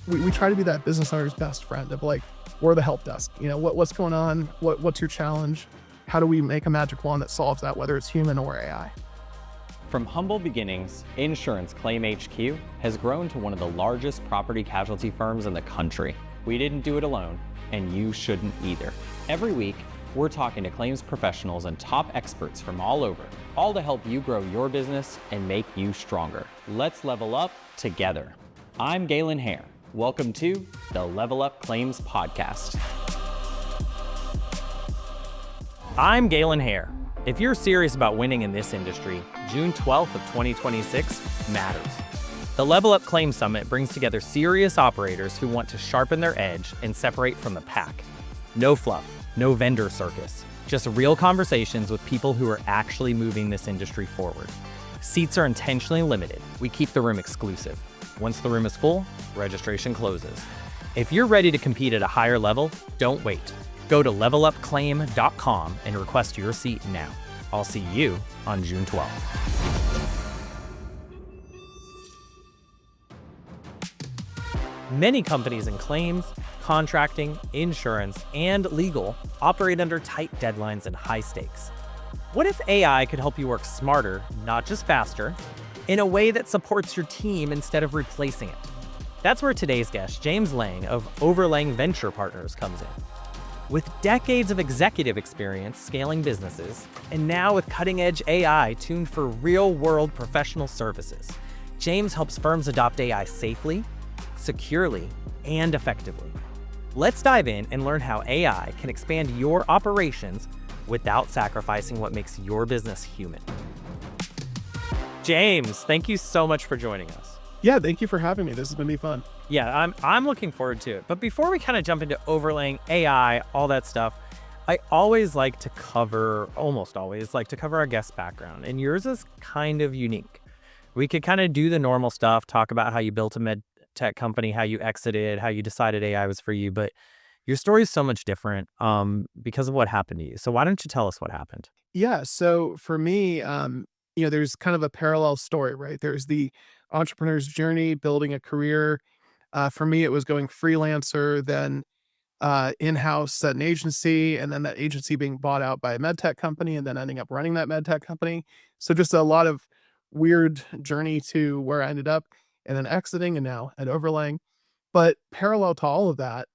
we try to be that business owner's best friend of like, we're the help desk. What's going on? What's your challenge? How do we make a magic wand that solves that, whether it's human or AI? From humble beginnings, Insurance Claim HQ has grown to one of the largest property casualty firms in the country. We didn't do it alone, and you shouldn't either. Every week, we're talking to claims professionals and top experts from all over, all to help you grow your business and make you stronger. Let's level up together. I'm Galen Hare. Welcome to the Level Up Claims Podcast. I'm Galen Hare. If you're serious about winning in this industry, June 12th of 2026 matters. The Level Up Claims Summit brings together serious operators who want to sharpen their edge and separate from the pack. No fluff, no vendor circus, just real conversations with people who are actually moving this industry forward. Seats are intentionally limited. We keep the room exclusive. Once the room is full, registration closes. If you're ready to compete at a higher level, don't wait. Go to levelupclaim.com and request your seat now. I'll see you on June 12th. Many companies in claims, contracting, insurance, and legal operate under tight deadlines and high stakes. What if AI could help you work smarter, not just faster, in a way that supports your team instead of replacing it? That's where today's guest, James Lang of OverLang Venture Partners, comes in. With decades of executive experience scaling businesses, and now with cutting-edge AI tuned for real-world professional services, James helps firms adopt AI safely, securely, and effectively. Let's dive in and learn how AI can expand your operations without sacrificing what makes your business human. James, thank you so much for joining us. Yeah, thank you for having me. This is going to be fun. Yeah, I'm looking forward to it. But before we kind of jump into overlaying AI, all that stuff, I almost always like to cover our guest's background. And yours is kind of unique. We could kind of do the normal stuff, talk about how you built a med tech company, how you exited, how you decided AI was for you. But your story is so much different because of what happened to you. So why don't you tell us what happened? Yeah. So for me, there's kind of a parallel story, right? There's the entrepreneur's journey, building a career. For me, it was going freelancer, then in-house at an agency, and then that agency being bought out by a med tech company, and then ending up running that med tech company. So just a lot of weird journey to where I ended up, and then exiting, and now at Overlang. But parallel to all of that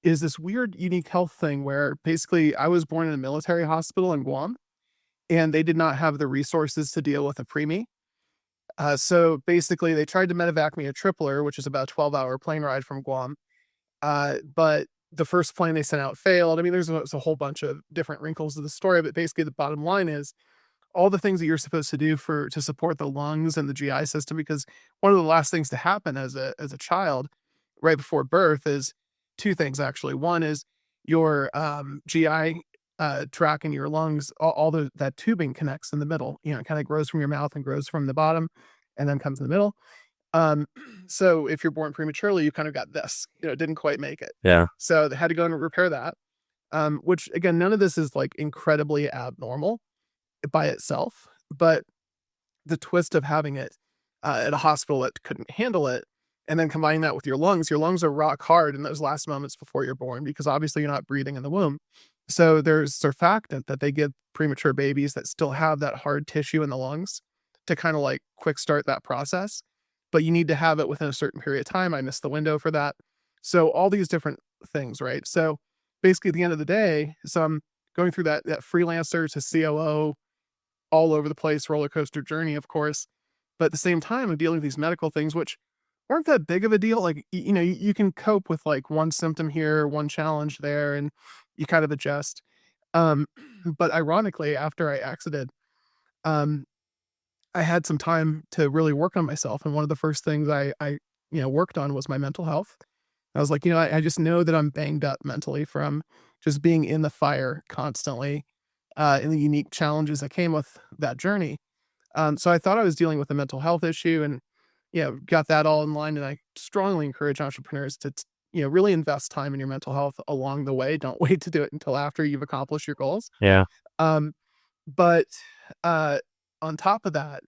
is this weird, unique health thing where basically I was born in a military hospital in Guam, and they did not have the resources to deal with a preemie. So basically, they tried to medevac me a tripler, which is about a 12-hour plane ride from Guam. But the first plane they sent out failed. I mean, there's a whole bunch of different wrinkles to the story, but basically the bottom line is all the things that you're supposed to do to support the lungs and the GI system, because one of the last things to happen as a child right before birth is two things, actually. One is your GI tract in your lungs, that tubing connects in the middle. It kind of grows from your mouth and grows from the bottom and then comes in the middle. So if you're born prematurely, you kind of got this, didn't quite make it. Yeah. So they had to go and repair that, which again, none of this is like incredibly abnormal by itself, but the twist of having it at a hospital that couldn't handle it, and then combining that with your lungs are rock hard in those last moments before you're born, because obviously you're not breathing in the womb. So there's surfactant that they give premature babies that still have that hard tissue in the lungs to kind of like quick start that process. But you need to have it within a certain period of time. I missed the window for that. So all these different things, right? So basically at the end of the day, so I'm going through that freelancer to COO, all over the place roller coaster journey, of course. But at the same time, I'm dealing with these medical things, which aren't that big of a deal. Like, you can cope with like one symptom here, one challenge there, and you kind of adjust. But ironically, after I exited, I had some time to really work on myself. And one of the first things I worked on was my mental health. I was like, I just know that I'm banged up mentally from just being in the fire constantly, and the unique challenges that came with that journey. So I thought I was dealing with a mental health issue, and got that all in line. And I strongly encourage entrepreneurs to really invest time in your mental health along the way. Don't wait to do it until after you've accomplished your goals. Yeah. But on top of that,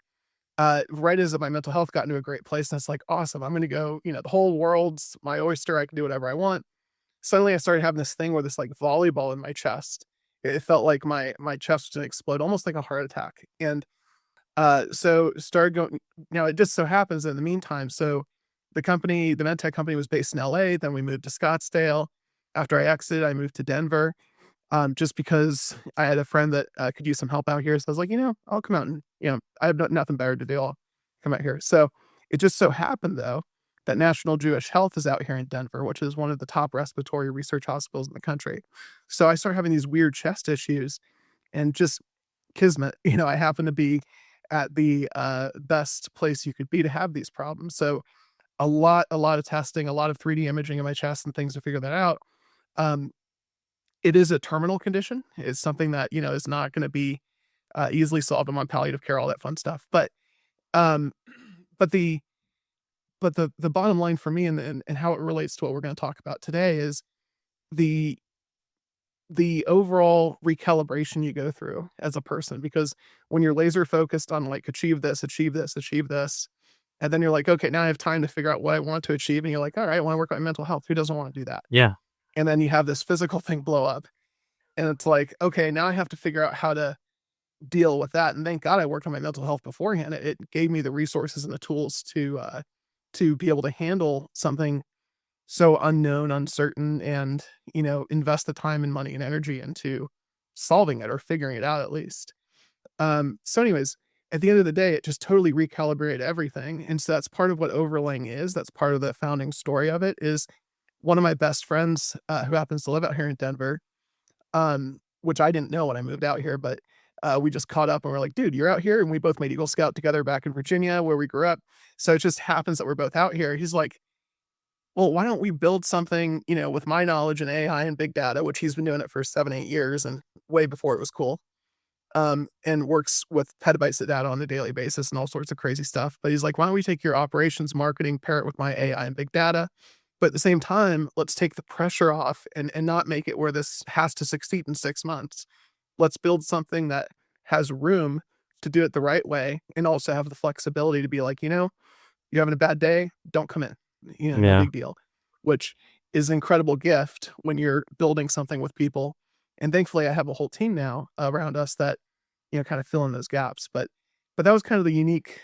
right as my mental health got into a great place, that's like, awesome. I'm going to go, the whole world's my oyster. I can do whatever I want. Suddenly I started having this thing where this like volleyball in my chest. It felt like my chest was going to explode, almost like a heart attack. And so started going. Now it just so happens in the meantime. So the med tech company was based in LA. Then we moved to Scottsdale. After I exited, I moved to Denver, just because I had a friend that could use some help out here. So I was like, I'll come out and, I have nothing better to do. I'll come out here. So it just so happened, though, that National Jewish Health is out here in Denver, which is one of the top respiratory research hospitals in the country. So I started having these weird chest issues and just kismet, I happen to be at the best place you could be to have these problems. So a lot of testing, a lot of 3D imaging of my chest and things to figure that out. Um, it is a terminal condition. It's something that, is not going to be easily solved. I'm on palliative care, all that fun stuff. Um, but the bottom line for me and how it relates to what we're going to talk about today is the the overall recalibration you go through as a person. Because when you're laser focused on like achieve this, achieve this, achieve this, and then you're like, okay, now I have time to figure out what I want to achieve. And you're like, all right, I want to work on mental health. Who doesn't want to do that? Yeah. And then you have this physical thing blow up. And it's like, okay, now I have to figure out how to deal with that. And thank God I worked on my mental health beforehand. It gave me the resources and the tools to be able to handle something so unknown, uncertain, and, invest the time and money and energy into solving it or figuring it out at least. So anyways, at the end of the day, it just totally recalibrated everything. And so that's part of what OverLang is. That's part of the founding story of it is one of my best friends, who happens to live out here in Denver, which I didn't know when I moved out here, but we just caught up and we're like, dude, you're out here. And we both made Eagle Scout together back in Virginia where we grew up. So it just happens that we're both out here. He's like, well, why don't we build something, with my knowledge in AI and big data, which he's been doing it for 7, 8 years and way before it was cool. And works with petabytes of data on a daily basis and all sorts of crazy stuff. But he's like, why don't we take your operations marketing, pair it with my AI and big data? But at the same time, let's take the pressure off and not make it where this has to succeed in 6 months. Let's build something that has room to do it the right way and also have the flexibility to be like, you're having a bad day, don't come in. No Yeah. big deal, which is an incredible gift when you're building something with people. And thankfully, I have a whole team now around us that, kind of fill in those gaps. But that was kind of the unique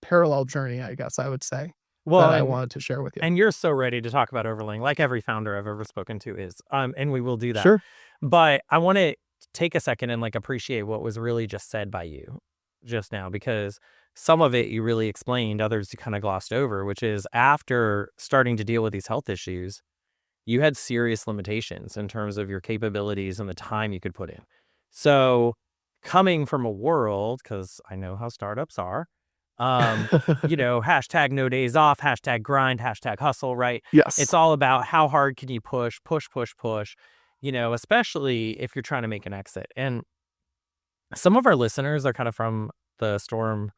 parallel journey, I guess I would say, Well, that I and wanted to share with you. and you're so ready to talk about overlaying, like every founder I've ever spoken to is. And we will do that. Sure. But I want to take a second and like appreciate what was really just said by you just now, because some of it you really explained, others you kind of glossed over, which is after starting to deal with these health issues, you had serious limitations in terms of your capabilities and the time you could put in. So coming from a world, because I know how startups are, hashtag no days off, hashtag grind, hashtag hustle, right? It's Yes. all about how hard can you push, especially if you're trying to make an exit. And some of our listeners are kind of from the storm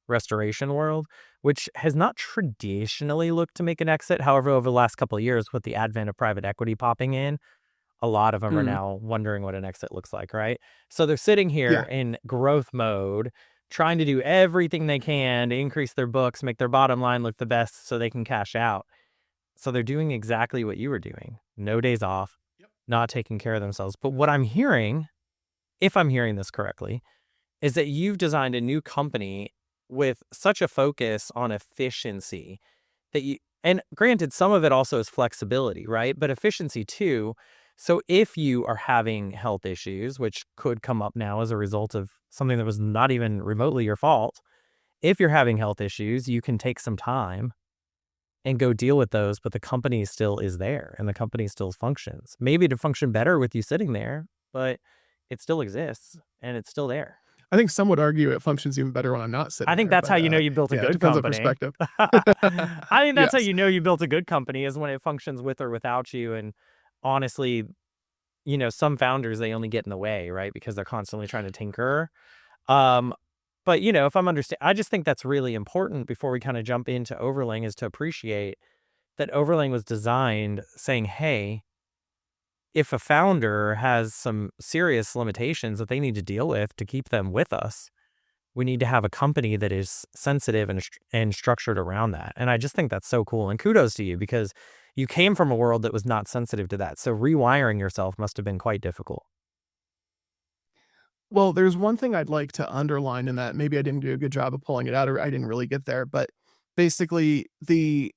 restoration world, which has not traditionally looked to make an exit. However, over the last couple of years, with the advent of private equity popping in, a lot of them are Mm, now wondering what an exit looks like, right? So they're sitting here yeah. in growth mode, trying to do everything they can to increase their books, make their bottom line look the best so they can cash out. So they're doing exactly what you were doing. No days off, Yep. not taking care of themselves. But what I'm hearing, if I'm hearing this correctly, is that you've designed a new company with such a focus on efficiency that and granted, some of it also is flexibility, right? But efficiency too. So if you are having health issues, which could come up now as a result of something that was not even remotely your fault, if you're having health issues, you can take some time and go deal with those, but the company still is there and the company still functions. Maybe to function better with you sitting there, but it still exists and it's still there. I think some would argue it functions even better when I'm not I sitting think there, that's how but you know you built a yeah, it good depends on company. perspective. I think that's how Yes. you know you built a good company is when it functions with or without you. And honestly, some founders, they only get in the way, right? Because they're constantly trying to tinker. Um, but if I'm understand, I just think that's really important before we kind of jump into Overlang is to appreciate that Overlang was designed saying, hey, if a founder has some serious limitations that they need to deal with to keep them with us, We need to have a company that is sensitive and structured around that. And I just think that's so cool. And kudos to you because you came from a world that was not sensitive to that. So rewiring yourself must have been quite difficult. Well, there's one thing I'd like to underline in that maybe I didn't do a good job of pulling it out or I didn't really get there, but basically the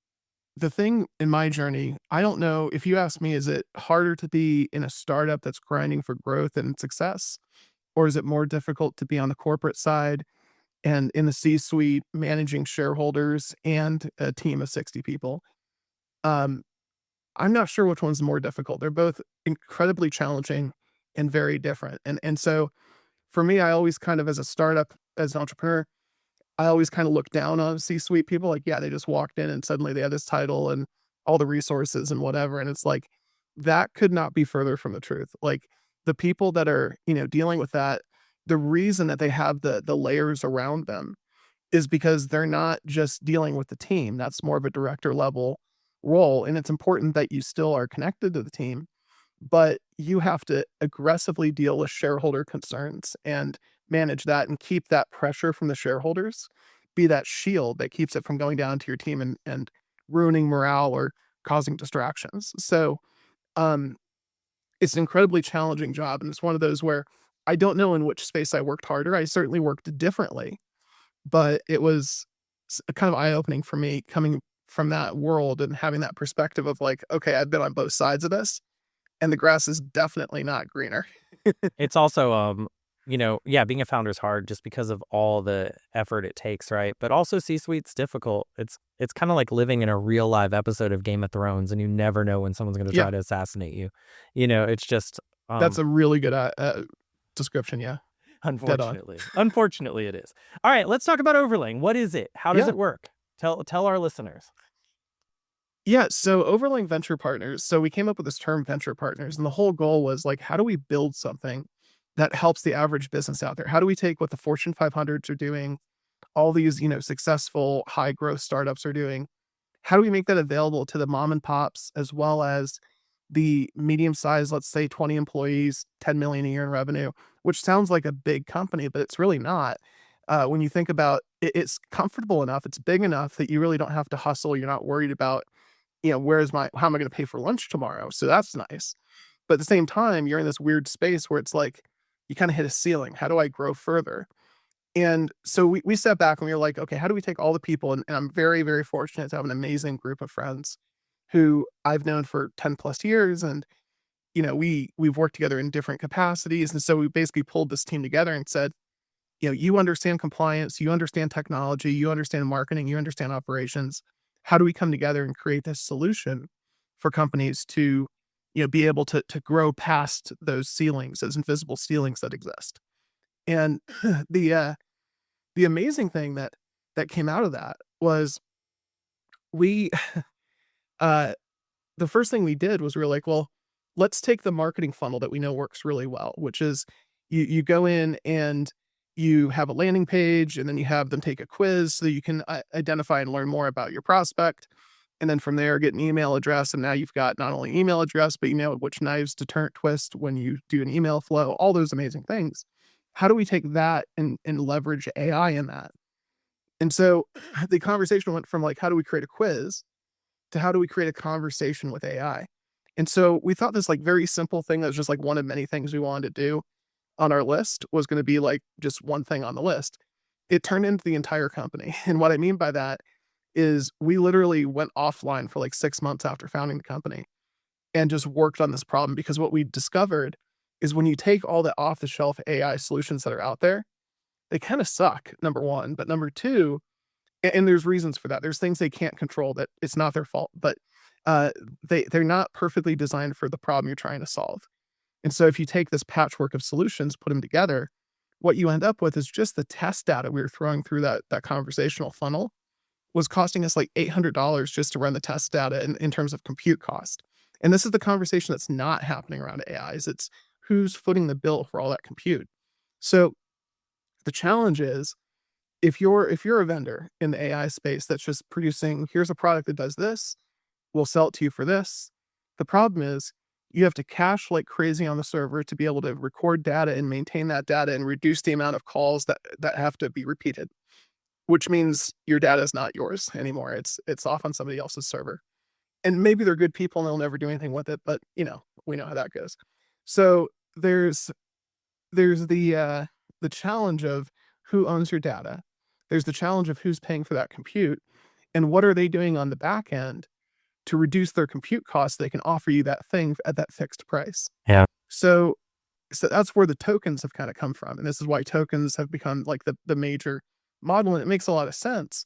thing in my journey, I don't know if you ask me, is it harder to be in a startup that's grinding for growth and success? Or is it more difficult to be on the corporate side and in the C-suite managing shareholders and a team of 60 people? Um, I'm not sure which one's more difficult. They're both incredibly challenging and very different. And so for me, I always kind of as a startup, as an entrepreneur, I always kind of look down on C-suite people like, yeah, they just walked in and suddenly they had this title and all the resources and whatever. And it's like, that could not be further from the truth. Like the people that are, dealing with that, the reason that they have the layers around them is because they're not just dealing with the team. That's more of a director level role. And it's important that you still are connected to the team, but you have to aggressively deal with shareholder concerns and manage that and keep that pressure from the shareholders, be that shield that keeps it from going down to your team and ruining morale or causing distractions. So, um, it's an incredibly challenging job, and it's one of those where I don't know in which space I worked harder. I certainly worked differently, but it was kind of eye-opening for me coming from that world and having that perspective of like, okay, I've been on both sides of this, and the grass is definitely not greener. It's also, yeah, being a founder is hard just because of all the effort it takes, right? But also C-suite's difficult. It's kind of like living in a real live episode of Game of Thrones, and you never know when someone's going to Yeah, try to assassinate you. It's just, that's a really good, description, yeah, dead on. unfortunately, it is. All right, let's talk about Overlang. What is it? How does Yeah. it work? Tell our listeners. Yeah, so OverLang Venture Partners, so we came up with this term venture partners, and the whole goal was like, how do we build something that helps the average business out there? How do we take what the Fortune 500s are doing, all these, successful high growth startups are doing? How do we make that available to the mom and pops as well as the medium size, let's say 20 employees, 10 million a year in revenue, which sounds like a big company, but it's really not. When you think about it, it's comfortable enough, it's big enough that you really don't have to hustle. You're not worried about how am I gonna pay for lunch tomorrow? So that's nice. But at the same time, you're in this weird space where it's like, you kinda hit a ceiling. How do I grow further? And so we sat back and we were like, okay, how do we take all the people? And I'm very, very fortunate to have an amazing group of friends who I've known for 10 plus years. And, we've worked together in different capacities. And so we basically pulled this team together and said, you understand compliance, you understand technology, you understand marketing, you understand operations. How do we come together and create this solution for companies to, be able to grow past those ceilings, those invisible ceilings that exist? And the amazing thing that came out of that was we uh the first thing we did was we were like, well, let's take the marketing funnel that we know works really well, which is you go in and you have a landing page and then you have them take a quiz so that you can identify and learn more about your prospect. And then from there, get an email address. And now you've got not only email address, but you know which knives to turn twist when you do an email flow, all those amazing things. How do we take that and leverage AI in that? And so the conversation went from like, how do we create a quiz to how do we create a conversation with AI? And so we thought this like very simple thing that was just like one of many things we wanted to do on our list was going to be like just one thing on the list. It turned into the entire company. And what I mean by that is we literally went offline for like 6 months after founding the company and just worked on this problem because what we discovered is when you take all the off the shelf AI solutions that are out there, they kind of suck, number one. But number two, and there's reasons for that. There's things they can't control that it's not their fault, but uh, they're not perfectly designed for the problem you're trying to solve. And so if you take this patchwork of solutions, put them together, what you end up with is just the test data we were throwing through that conversational funnel was costing us like $800 just to run the test data in terms of compute cost. And this is the conversation that's not happening around AIs. It's who's footing the bill for all that compute. So the challenge is if you're a vendor in the AI space that's just producing, here's a product that does this, we'll sell it to you for this. The problem is You have to cache like crazy on the server to be able to record data and maintain that data and reduce the amount of calls that have to be repeated, which means your data is not yours anymore. It's off on somebody else's server. And maybe they're good people and they'll never do anything with it, but we know how that goes. So there's the challenge of who owns your data. There's the challenge of who's paying for that compute and what are they doing on the back end to reduce their compute costs. They can offer you that thing at that fixed price. Yeah. So that's where the tokens have kind of come from. And this is why tokens have become like the major model. And it makes a lot of sense.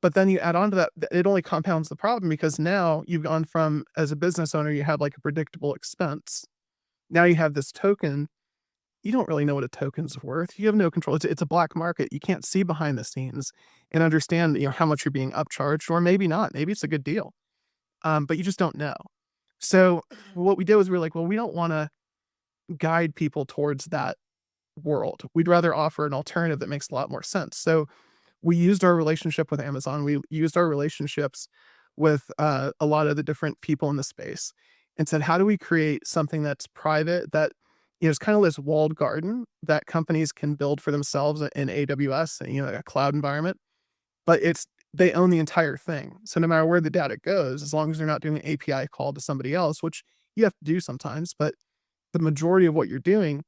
But then you add on to that, it only compounds the problem because now you've gone from, as a business owner, you had like a predictable expense. Now you have this token. You don't really know what a token's worth. You have no control. It's a black market. You can't see behind the scenes and understand, how much you're being upcharged, or maybe not. Maybe it's a good deal. But you just don't know. So what we did was we were like, well, we don't want to guide people towards that world. We'd rather offer an alternative that makes a lot more sense. So we used our relationship with Amazon. We used our relationships with a lot of the different people in the space and said, how do we create something that's private that is kind of this walled garden that companies can build for themselves in AWS, a cloud environment, but they own the entire thing. So no matter where the data goes, as long as they're not doing an API call to somebody else, which you have to do sometimes, but the majority of what you're doing,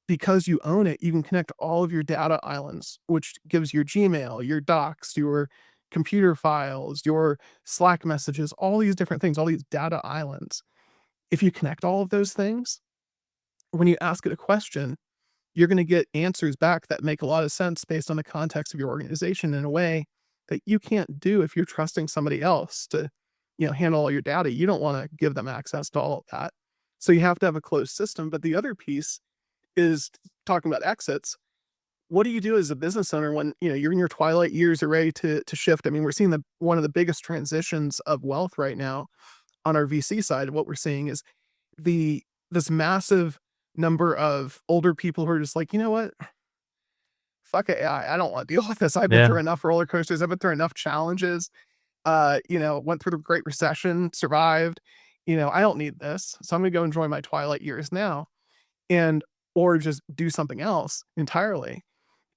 because you own it, you can connect all of your data islands, which gives your Gmail, your docs, your computer files, your Slack messages, all these different things, all these data islands. If you connect all of those things, when you ask it a question, you're going to get answers back that make a lot of sense based on the context of your organization in a way that you can't do if you're trusting somebody else to, handle all your data. You don't want to give them access to all of that. So you have to have a closed system. But the other piece is talking about exits. What do you do as a business owner when you're in your twilight years, you're ready to shift? I mean, we're seeing one of the biggest transitions of wealth right now on our VC side. What we're seeing is this massive number of older people who are just like, you know what? Fuck AI. I don't want to deal with this. I've been Yeah. through enough roller coasters. I've been through enough challenges. Went through the Great Recession, survived. I don't need this. So I'm gonna go enjoy my twilight years now and or just do something else entirely.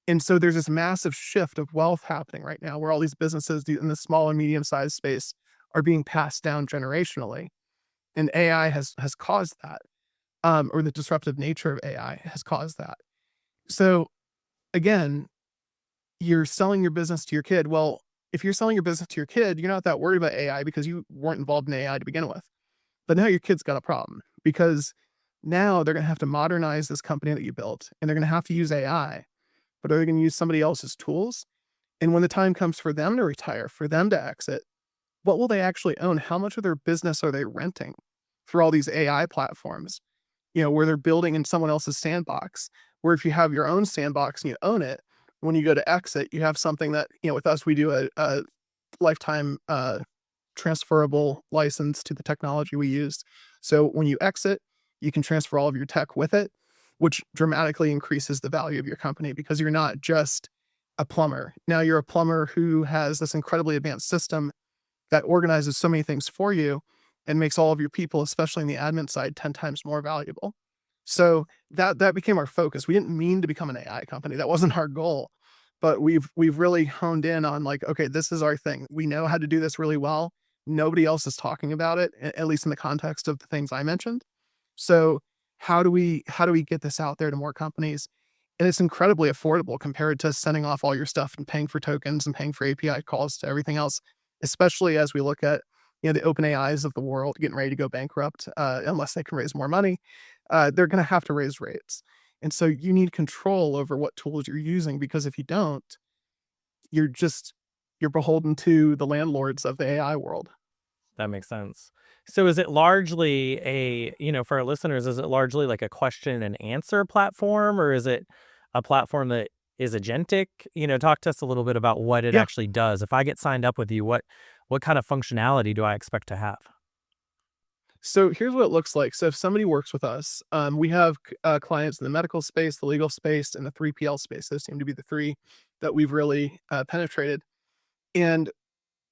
And so there's this massive shift of wealth happening right now where all these businesses in the small and medium-sized space are being passed down generationally. And AI has caused that. Or the disruptive nature of AI has caused that. So again, you're selling your business to your kid. Well, if you're selling your business to your kid, you're not that worried about AI because you weren't involved in AI to begin with. But now your kid's got a problem because now they're going to have to modernize this company that you built and they're going to have to use AI, but are they going to use somebody else's tools? And when the time comes for them to retire, for them to exit, what will they actually own? How much of their business are they renting through all these AI platforms? Where they're building in someone else's sandbox, where if you have your own sandbox and you own it, when you go to exit, you have something that, with us, we do a lifetime transferable license to the technology we use. So when you exit, you can transfer all of your tech with it, which dramatically increases the value of your company because you're not just a plumber. Now you're a plumber who has this incredibly advanced system that organizes so many things for you and makes all of your people, especially in the admin side, 10 times more valuable. So that became our focus. We didn't mean to become an AI company. That wasn't our goal. But we've really honed in on like, okay, this is our thing. We know how to do this really well. Nobody else is talking about it, at least in the context of the things I mentioned. So how do we get this out there to more companies? And it's incredibly affordable compared to sending off all your stuff and paying for tokens and paying for API calls to everything else, especially as we look at the open AIs of the world getting ready to go bankrupt unless they can raise more money. They're going to have to raise rates. And so you need control over what tools you're using because if you don't, you're just you're beholden to the landlords of the AI world. That makes sense. So is it largely for our listeners, is it largely like a question and answer platform, or is it a platform that is agentic? Talk to us a little bit about what it Yeah. actually does. If I get signed up with you, what kind of functionality do I expect to have? So here's what it looks like. So if somebody works with us, we have clients in the medical space, the legal space, and the 3PL space. Those seem to be the three that we've really penetrated. And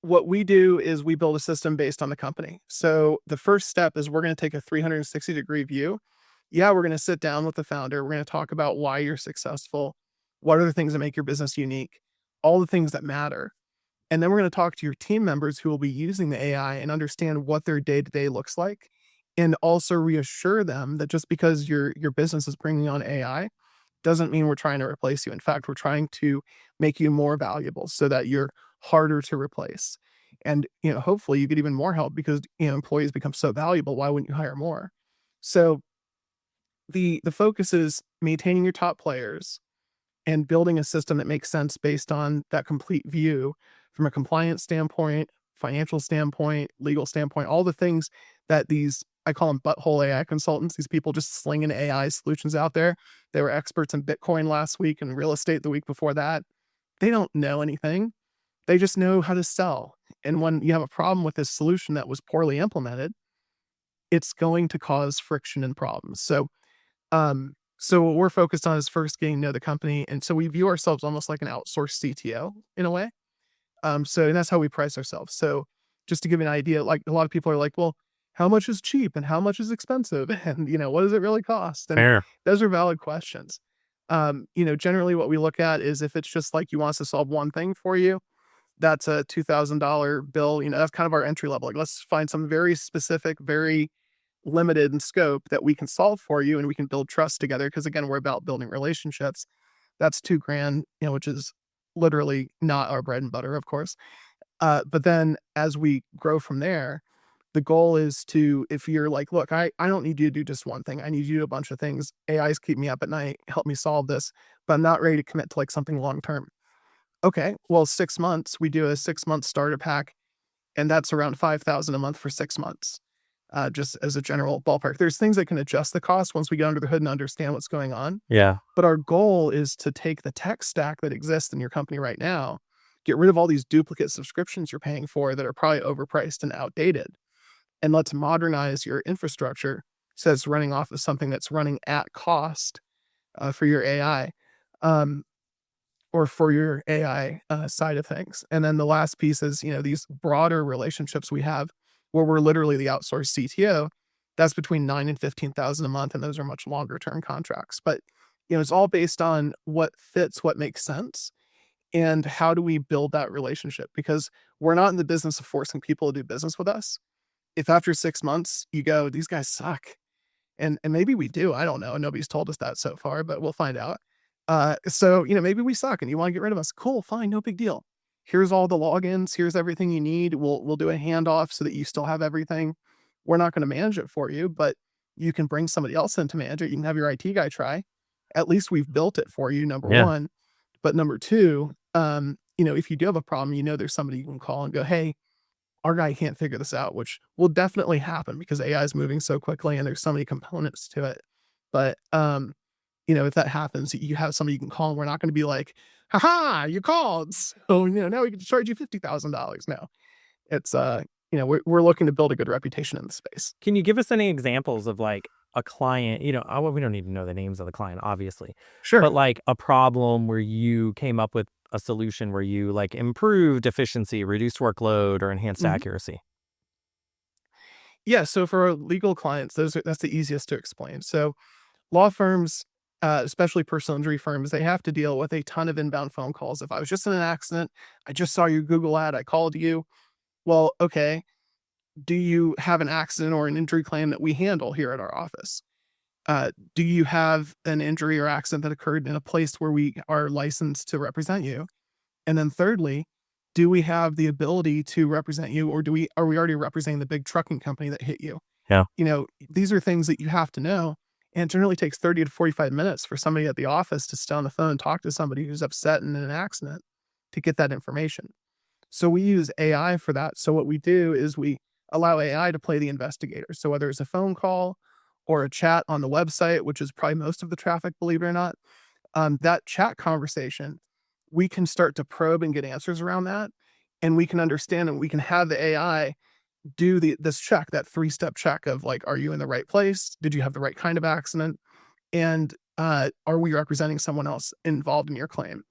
What we do is we build a system based on the company. So the first step is we're going to take a 360-degree view. Yeah, we're going to sit down with the founder. We're going to talk about why you're successful. What are the things that make your business unique? All the things that matter. And then we're going to talk to your team members who will be using the AI and understand what their day-to-day looks like, and also reassure them that just because your business is bringing on AI doesn't mean we're trying to replace you. In fact, we're trying to make you more valuable so that you're harder to replace. And, hopefully you get even more help because, employees become so valuable. Why wouldn't you hire more? So the focus is maintaining your top players and building a system that makes sense based on that complete view from a compliance standpoint, financial standpoint, legal standpoint, all the things that these, I call them butthole AI consultants, these people just slinging AI solutions out there. They were experts in Bitcoin last week and real estate the week before that. They don't know anything. They just know how to sell. And when you have a problem with this solution that was poorly implemented, it's going to cause friction and problems. So what we're focused on is first getting to know the company. And so we view ourselves almost like an outsourced CTO in a way. And that's how we price ourselves. So just to give you an idea, like a lot of people are like, well, how much is cheap and how much is expensive? And, what does it really cost? And Fair. those are valid questions. Generally what we look at is if it's just like you want us to solve one thing for you, that's a $2,000 bill. That's kind of our entry level. Like, let's find some very specific, very limited in scope that we can solve for you and we can build trust together. Cause again, we're about building relationships. That's 2 grand, which is literally not our bread and butter, of course. But then as we grow from there, the goal is to, if you're like, look, I don't need you to do just one thing. I need you to do a bunch of things. AIs keep me up at night, help me solve this, but I'm not ready to commit to like something long term. Okay, well, 6 months, we do a 6 month starter pack, and that's around 5,000 a month for 6 months. Just as a general ballpark. There's things that can adjust the cost once we get under the hood and understand what's going on. Yeah. But our goal is to take the tech stack that exists in your company right now, get rid of all these duplicate subscriptions you're paying for that are probably overpriced and outdated, and let's modernize your infrastructure so it's running off of something that's running at cost for your AI. Um, or for your AI side of things. And then the last piece is, these broader relationships we have where we're literally the outsourced CTO. That's between 9 and 15,000 a month, and those are much longer term contracts. But it's all based on what fits, what makes sense, and how do we build that relationship? Because we're not in the business of forcing people to do business with us. If after 6 months you go, these guys suck, and maybe we do. I don't know. Nobody's told us that so far, but we'll find out. So, maybe we suck and you want to get rid of us. Cool, fine, no big deal. Here's all the logins. Here's everything you need. We'll do a handoff so that you still have everything. We're not going to manage it for you, but you can bring somebody else in to manage it. You can have your IT guy try. At least we've built it for you, number Yeah. one. But number two, if you do have a problem, there's somebody you can call and go, hey, our guy can't figure this out, which will definitely happen because AI is moving so quickly and there's so many components to it. But if that happens, you have somebody you can call and we're not going to be like, haha, you called. So, now we can charge you $50,000. No, it's, we're looking to build a good reputation in the space. Can you give us any examples of like a client, we don't need to know the names of the client, obviously, Sure. but like a problem where you came up with a solution where you like improved efficiency, reduced workload, or enhanced Mhm. accuracy? Yeah. So for our legal clients, that's the easiest to explain. So law firms, especially personal injury firms, they have to deal with a ton of inbound phone calls. If I was just in an accident, I just saw your Google ad, I called you. Well, okay. Do you have an accident or an injury claim that we handle here at our office? Do you have an injury or accident that occurred in a place where we are licensed to represent you? And then thirdly, do we have the ability to represent you, or are we already representing the big trucking company that hit you? Yeah. These are things that you have to know. And it generally takes 30 to 45 minutes for somebody at the office to stay on the phone and talk to somebody who's upset in an accident to get that information. So we use AI for that. So what we do is we allow AI to play the investigator. So whether it's a phone call or a chat on the website, which is probably most of the traffic, believe it or not, that chat conversation, we can start to probe and get answers around that. And we can understand and we can have the AI do this check, that 3-step check of like, are you in the right place? Did you have the right kind of accident? And are we representing someone else involved in your claim?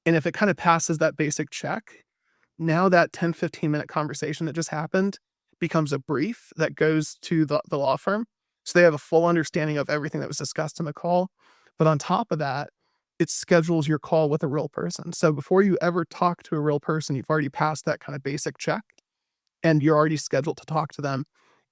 And if it kind of passes that basic check, Now that 10-15 minute conversation that just happened becomes a brief that goes to the law firm. So they have a full understanding of everything that was discussed in the call. But on top of that, it schedules your call with a real person. So before you ever talk to a real person, you've already passed that kind of basic check and you're already scheduled to talk to them.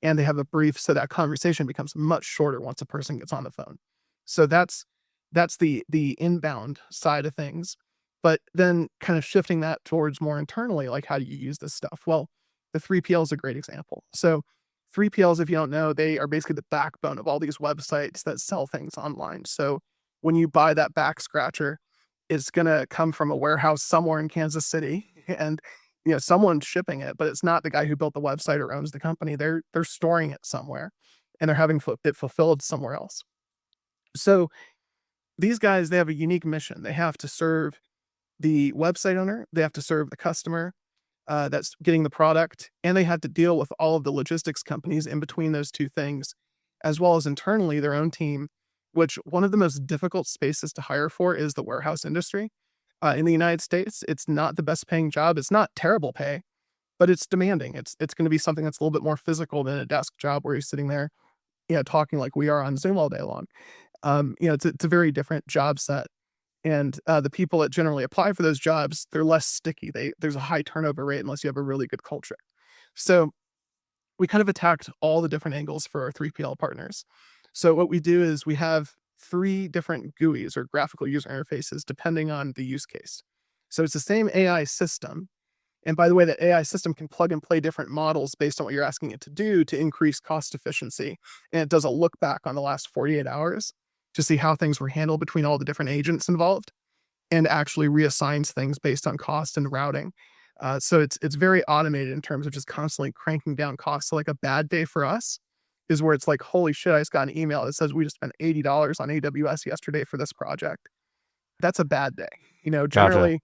And they have a brief. So that conversation becomes much shorter once a person gets on the phone. So that's the inbound side of things. But then kind of shifting that towards more internally, like how do you use this stuff? Well, the 3PL is a great example. So 3PLs, if you don't know, they are basically the backbone of all these websites that sell things online. So when you buy that back scratcher, it's gonna come from a warehouse somewhere in Kansas City, and someone's shipping it, but it's not the guy who built the website or owns the company. They're storing it somewhere, and they're having it fulfilled somewhere else. So these guys, they have a unique mission. They have to serve the website owner, they have to serve the customer that's getting the product, and they have to deal with all of the logistics companies in between those two things, as well as internally their own team, which one of the most difficult spaces to hire for is the warehouse industry. In the United States, it's not the best paying job. It's not terrible pay, but it's demanding. It's going to be something that's a little bit more physical than a desk job where you're sitting there, talking like we are on Zoom all day long. It's a very different job set. And the people that generally apply for those jobs, they're less sticky. There's a high turnover rate unless you have a really good culture. So we kind of attacked all the different angles for our 3PL partners. So what we do is we have 3 different GUIs or graphical user interfaces depending on the use case. So it's the same AI system. And by the way, that AI system can plug and play different models based on what you're asking it to do to increase cost efficiency. And it does a look back on the last 48 hours to see how things were handled between all the different agents involved and actually reassigns things based on cost and routing. So it's very automated in terms of just constantly cranking down costs. So like a bad day for us is where it's like, holy shit, I just got an email that says we just spent $80 on AWS yesterday for this project. That's a bad day. Gotcha. Generally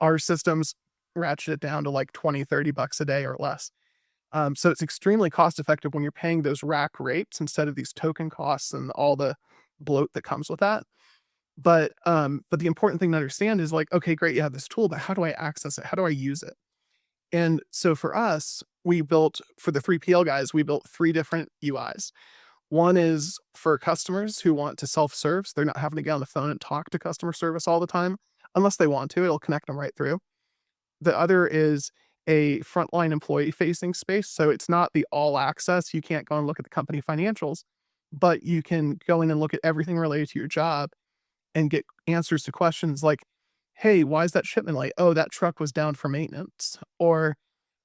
our systems ratchet it down to like 20-30 bucks a day or less. So it's extremely cost effective when you're paying those rack rates instead of these token costs and all the bloat that comes with that. But the important thing to understand is like, okay, great, you have this tool, but how do I access it? How do I use it? And so for us, for the 3PL guys, we built 3 different UIs. One is for customers who want to self-serve, so they're not having to get on the phone and talk to customer service all the time. Unless they want to, it'll connect them right through. The other is a frontline employee facing space. So it's not the all access. You can't go and look at the company financials, but you can go in and look at everything related to your job and get answers to questions like, hey, why is that shipment late? Oh, that truck was down for maintenance. Or,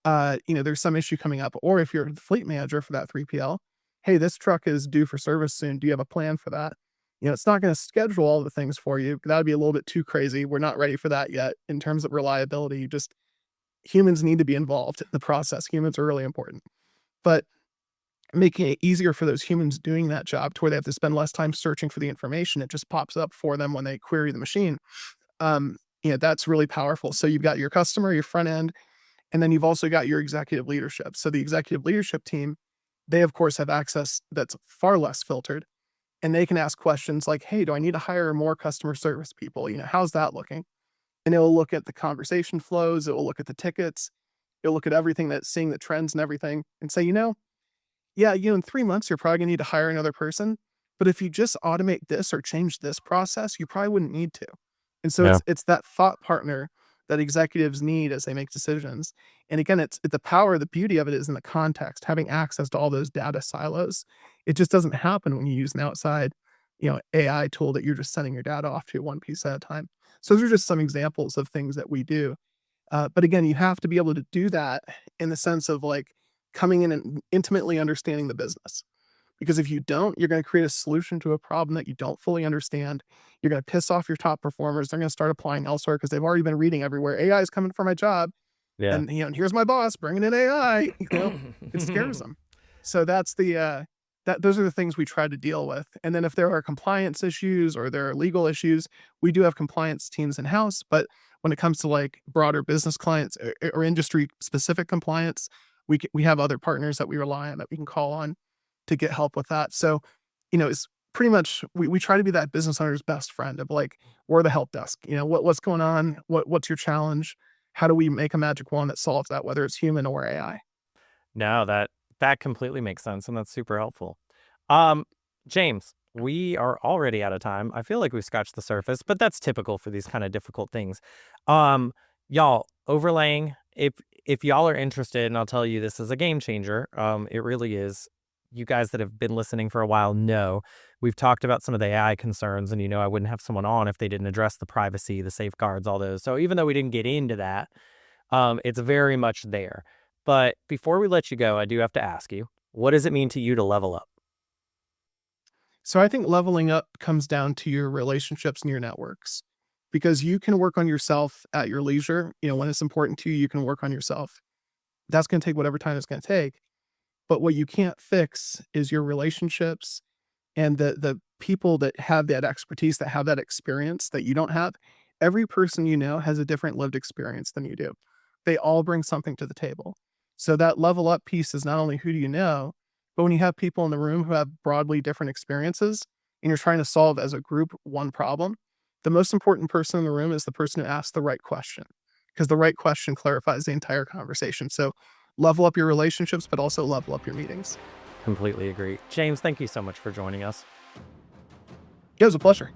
there's some issue coming up. Or if you're the fleet manager for that 3PL, hey, this truck is due for service soon. Do you have a plan for that? It's not going to schedule all the things for you. That would be a little bit too crazy. We're not ready for that yet in terms of reliability. Just humans need to be involved in the process. Humans are really important. But making it easier for those humans doing that job to where they have to spend less time searching for the information, it just pops up for them when they query the machine. That's really powerful. So you've got your customer, your front end, and then you've also got your executive leadership. So the executive leadership team, they of course have access that's far less filtered, and they can ask questions like, hey, do I need to hire more customer service people? How's that looking? And it'll look at the conversation flows, it will look at the tickets, it'll look at everything that's seeing the trends and everything and say, yeah, in 3 months, you're probably gonna need to hire another person. But if you just automate this or change this process, you probably wouldn't need to. And so Yeah. it's that thought partner that executives need as they make decisions. And again, it's the power, the beauty of it is in the context, having access to all those data silos. It just doesn't happen when you use an outside, AI tool that you're just sending your data off to one piece at a time. So those are just some examples of things that we do. But again, you have to be able to do that in the sense of like coming in and intimately understanding the business. Because if you don't, you're going to create a solution to a problem that you don't fully understand. You're going to piss off your top performers. They're going to start applying elsewhere because they've already been reading everywhere. AI is coming for my job, Yeah. and here's my boss bringing in AI. It scares them. So those are the things we try to deal with. And then if there are compliance issues or there are legal issues, we do have compliance teams in house. But when it comes to like broader business clients or industry specific compliance, we have other partners that we rely on that we can call on to get help with that. So, it's pretty much we try to be that business owner's best friend of like, we're the help desk. What's going on? What's your challenge? how do we make a magic wand that solves that, whether it's human or AI? No, that completely makes sense, and that's super helpful. Um, James, we are already out of time. I feel like we scratched the surface, but that's typical for these kind of difficult things. Um, y'all, overlaying, if y'all are interested, and I'll tell you this is a game changer, it really is. You guys that have been listening for a while know we've talked about some of the AI concerns, and I wouldn't have someone on if they didn't address the privacy, the safeguards, all those. So even though we didn't get into that, it's very much there. But before we let you go, I do have to ask you, what does it mean to you to level up? So I think leveling up comes down to your relationships and your networks, because you can work on yourself at your leisure. When it's important to you, you can work on yourself. That's going to take whatever time it's going to take. But what you can't fix is your relationships and the people that have that expertise, that have that experience that you don't have. Every person has a different lived experience than you do. They all bring something to the table. So that level up piece is not only who do you know, but when you have people in the room who have broadly different experiences and you're trying to solve as a group one problem, the most important person in the room is the person who asks the right question, because the right question clarifies the entire conversation. So level up your relationships, but also level up your meetings. Completely agree. James, thank you so much for joining us. It was a pleasure.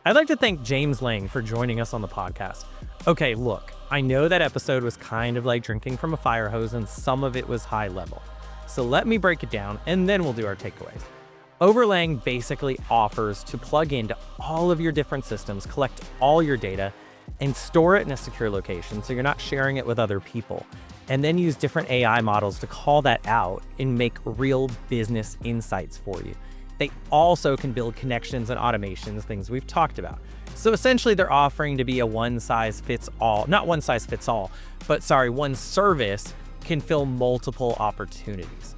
I'd like to thank James Lang for joining us on the podcast. Okay, look, I know that episode was kind of like drinking from a fire hose and some of it was high level. So let me break it down and then we'll do our takeaways. OverLang basically offers to plug into all of your different systems, collect all your data, and store it in a secure location so you're not sharing it with other people. And then use different AI models to call that out and make real business insights for you. They also can build connections and automations, things we've talked about. So essentially they're offering to be a one size fits all, not one size fits all, but one service can fill multiple opportunities.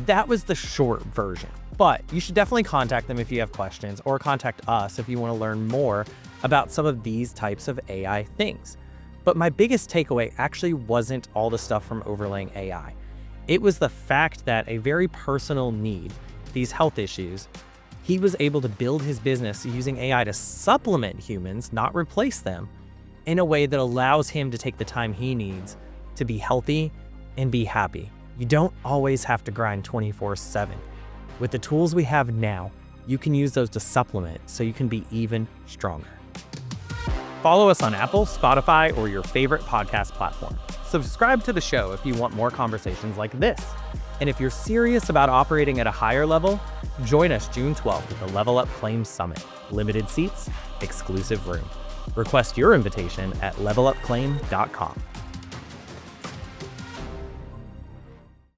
That was the short version, but you should definitely contact them if you have questions, or contact us if you want to learn more about some of these types of AI things. But my biggest takeaway actually wasn't all the stuff from Overlaying AI. It was the fact that a very personal need, these health issues, he was able to build his business using AI to supplement humans, not replace them, in a way that allows him to take the time he needs to be healthy and be happy. You don't always have to grind 24/7. With the tools we have now, you can use those to supplement so you can be even stronger. Follow us on Apple, Spotify, or your favorite podcast platform. Subscribe to the show if you want more conversations like this. And if you're serious about operating at a higher level, join us June 12th at the Level Up Claim Summit. Limited seats, exclusive room. Request your invitation at levelupclaim.com.